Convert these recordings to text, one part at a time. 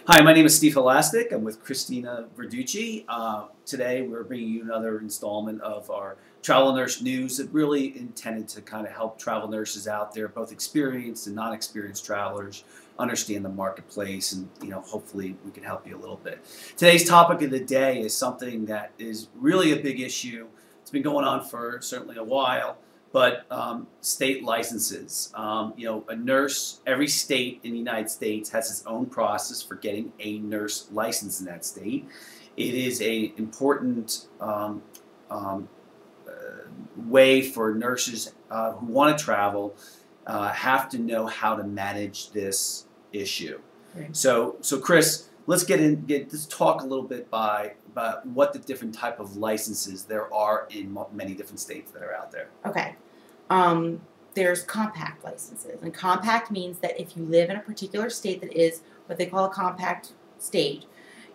Hi, my name is Steve Elastic. I'm with Christina Verducci. Today we're bringing you another installment of our travel nurse news that really intended to kind of help travel nurses out there, both experienced and non-experienced travelers, understand the marketplace, and hopefully we can help you a little bit. Today's topic of the day is something that is really a big issue. It's been going on for certainly a while. But state licenses, a nurse, every state in the United States has its own process for getting a nurse license in that state. It is an important way for nurses who want to travel have to know how to manage this issue. Right. So Chris, let's talk a little bit about what the different type of licenses there are in many different states that are out there. Okay. There's compact licenses, and compact means that if you live in a particular state that is what they call a compact state,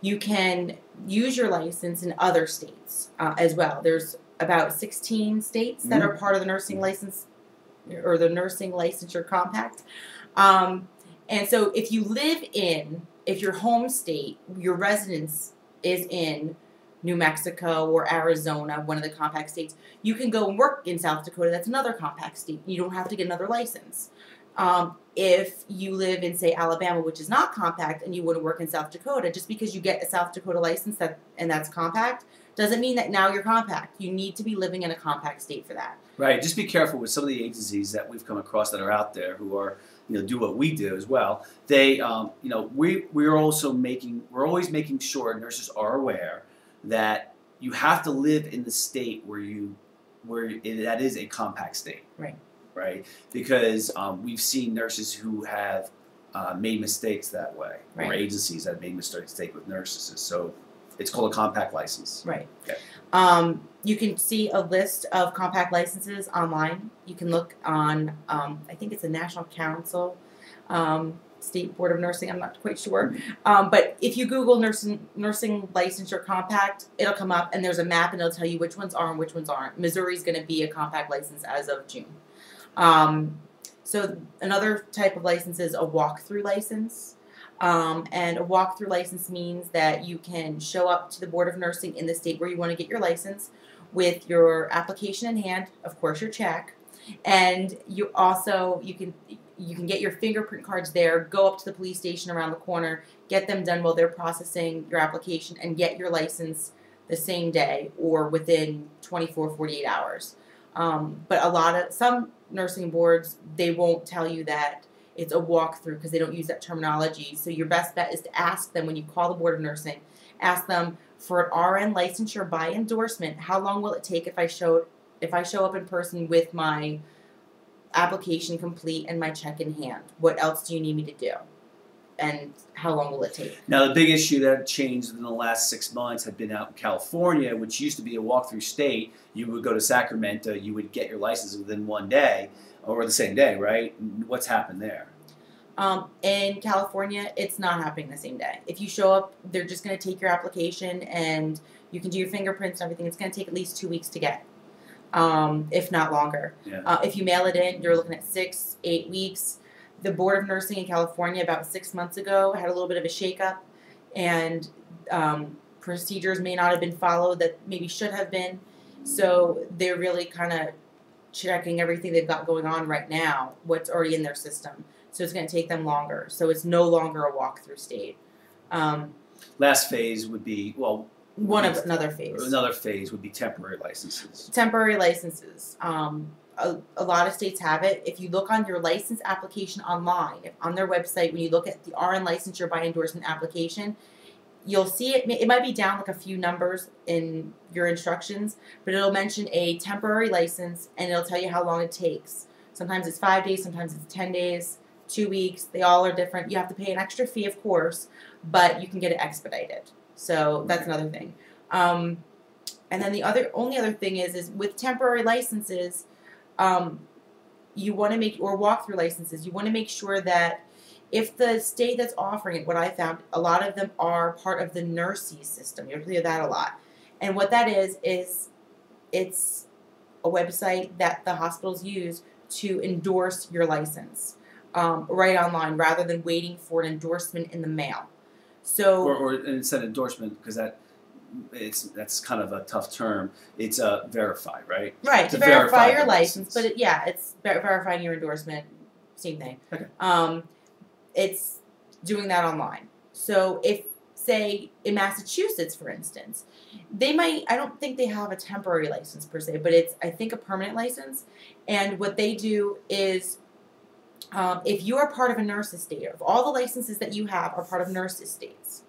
you can use your license in other states as well. There's about 16 states that are part of the nursing license or the nursing licensure compact. And so if your home state, your residence is in New Mexico or Arizona, one of the compact states, you can go and work in South Dakota. That's another compact state. You don't have to get another license. If you live in, say, Alabama, which is not compact, and you want to work in South Dakota, just because you get a South Dakota license and that's compact, doesn't mean that now you're compact. You need to be living in a compact state for that. Right. Just be careful with some of the agencies that we've come across that are out there who are, do what we do as well. They, we're always making sure nurses are aware that you have to live in the state where that is a compact state. Right? Because we've seen nurses who have made mistakes that way, or agencies that made mistakes with nurses. So it's called a compact license. Right. Okay. You can see a list of compact licenses online. You can look on, I think it's the National Council, State Board of Nursing, I'm not quite sure. But if you Google nursing licensure compact, it'll come up, and there's a map, and it'll tell you which ones are and which ones aren't. Missouri's going to be a compact license as of June. So another type of license is a walk-through license. And a walk-through license means that you can show up to the Board of Nursing in the state where you want to get your license with your application in hand, of course your check, and you can get your fingerprint cards there, go up to the police station around the corner, get them done while they're processing your application, and get your license the same day or within 24, 48 hours. But some nursing boards, they won't tell you that it's a walkthrough because they don't use that terminology. So your best bet is to ask them when you call the Board of Nursing, ask them for an RN licensure by endorsement, how long will it take if I show up in person with my application complete and my check in hand? What else do you need me to do? And how long will it take? Now, the big issue that changed in the last 6 months had been out in California, which used to be a walkthrough state. You would go to Sacramento, you would get your license within one day, or the same day, right? What's happened there? In California, it's not happening the same day. If you show up, they're just going to take your application, and you can do your fingerprints and everything. It's going to take at least 2 weeks to get, if not longer. Yeah. If you mail it in, you're looking at 6, 8 weeks. The Board of Nursing in California about 6 months ago had a little bit of a shakeup, and procedures may not have been followed that maybe should have been. So they're really kind of checking everything they've got going on right now, what's already in their system. So it's going to take them longer. So it's no longer a walk-through state. Last phase would be, another phase. Another phase would be temporary licenses. Temporary licenses. A lot of states have it. If you look on your license application online, on their website, when you look at the RN licensure by endorsement application, you'll see it might be down like a few numbers in your instructions, but it'll mention a temporary license, and it'll tell you how long it takes. Sometimes it's 5 days, sometimes it's 10 days, 2 weeks. They all are different. You have to pay an extra fee, of course, but you can get it expedited. So that's another thing. And then the only other thing is with temporary licenses, you want to or walk-through licenses, you want to make sure that if the state that's offering it, what I found, a lot of them are part of the NURSES system. You'll hear that a lot. And what that is it's a website that the hospitals use to endorse your license right online rather than waiting for an endorsement in the mail. So or instead of endorsement, because that's kind of a tough term. It's verify, right? right, to verify your license, but it's verifying your endorsement, same thing. Okay. It's doing that online. So if, say, in Massachusetts, for instance, I don't think they have a temporary license per se, but it's, I think, a permanent license. And what they do is, if you are part of a nurse estate, if all the licenses that you have are part of nurse estates,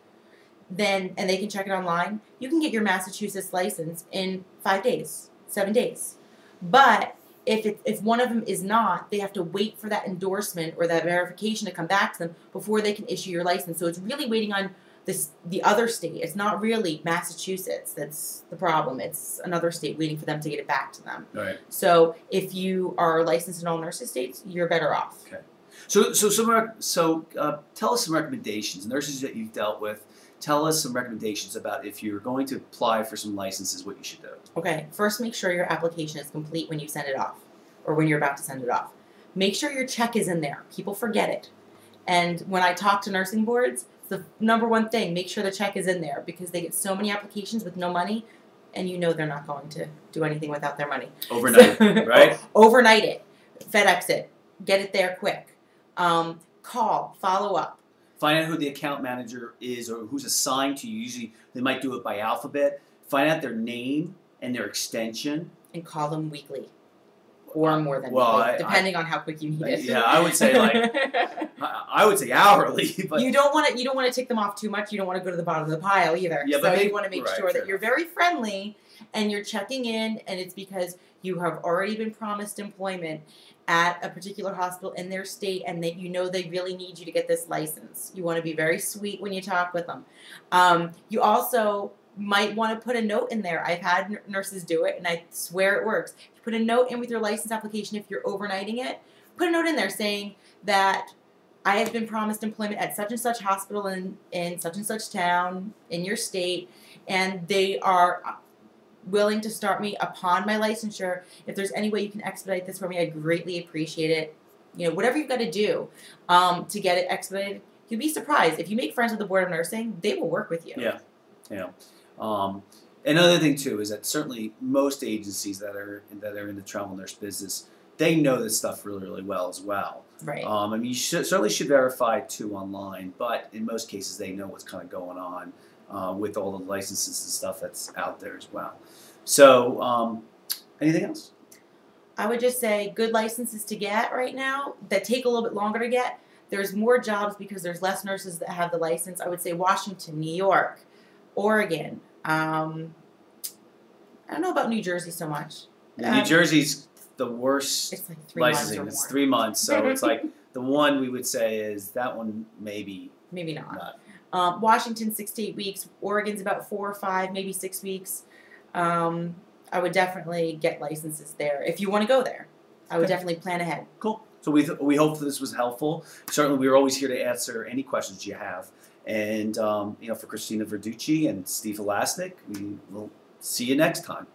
then, and they can check it online, you can get your Massachusetts license in 5 days, 7 days. But if one of them is not, they have to wait for that endorsement or that verification to come back to them before they can issue your license. So it's really waiting on the other state. It's not really Massachusetts that's the problem. It's another state waiting for them to get it back to them. Right. So if you are licensed in all nurse estates, you're better off. Okay. So tell us some recommendations. Nurses that you've dealt with, tell us some recommendations about if you're going to apply for some licenses, what you should do. Okay. First, make sure your application is complete when you send it off or when you're about to send it off. Make sure your check is in there. People forget it. And when I talk to nursing boards, the number one thing, make sure the check is in there because they get so many applications with no money, and you know they're not going to do anything without their money. Overnight, right? Overnight it. FedEx it. Get it there quick. Call. Follow up. Find out who the account manager is or who's assigned to you. Usually they might do it by alphabet. Find out their name and their extension. And call them weekly. Or more than weekly, depending on how quick you need it. Yeah, I would say I would say hourly. But you don't want to tick them off too much. You don't want to go to the bottom of the pile either. Yeah, so you want to make sure that you're very friendly and you're checking in, and it's because you have already been promised employment at a particular hospital in their state, and that you know they really need you to get this license. You want to be very sweet when you talk with them. You also might want to put a note in there. I've had nurses do it, and I swear it works. You put a note in with your license application if you're overnighting it. Put a note in there saying that I have been promised employment at such and such hospital in such and such town in your state, and they are willing to start me upon my licensure. If there's any way you can expedite this for me, I greatly appreciate it. You know, whatever you've got to do to get it expedited. You'd be surprised. If you make friends with the Board of Nursing, they will work with you. Yeah, yeah. Another thing too is that certainly most agencies that are in the travel nurse business, they know this stuff really, really well as well. Right. I mean, you certainly should verify too online, but in most cases they know what's kind of going on with all the licenses and stuff that's out there as well. So, anything else? I would just say good licenses to get right now that take a little bit longer to get. There's more jobs because there's less nurses that have the license. I would say Washington, New York, Oregon. I don't know about New Jersey so much. New Jersey's the worst. It's like 3 licensing. months or It's more. 3 months, so it's like the one we would say is that one maybe not. Washington 6 to 8 weeks. Oregon's about 4 or 5, maybe 6 weeks. I would definitely get licenses there if you want to go there. I would definitely plan ahead. Cool. So we hope that this was helpful. Certainly, we're always here to answer any questions you have. And for Christina Verducci and Steve Elastic, we will see you next time.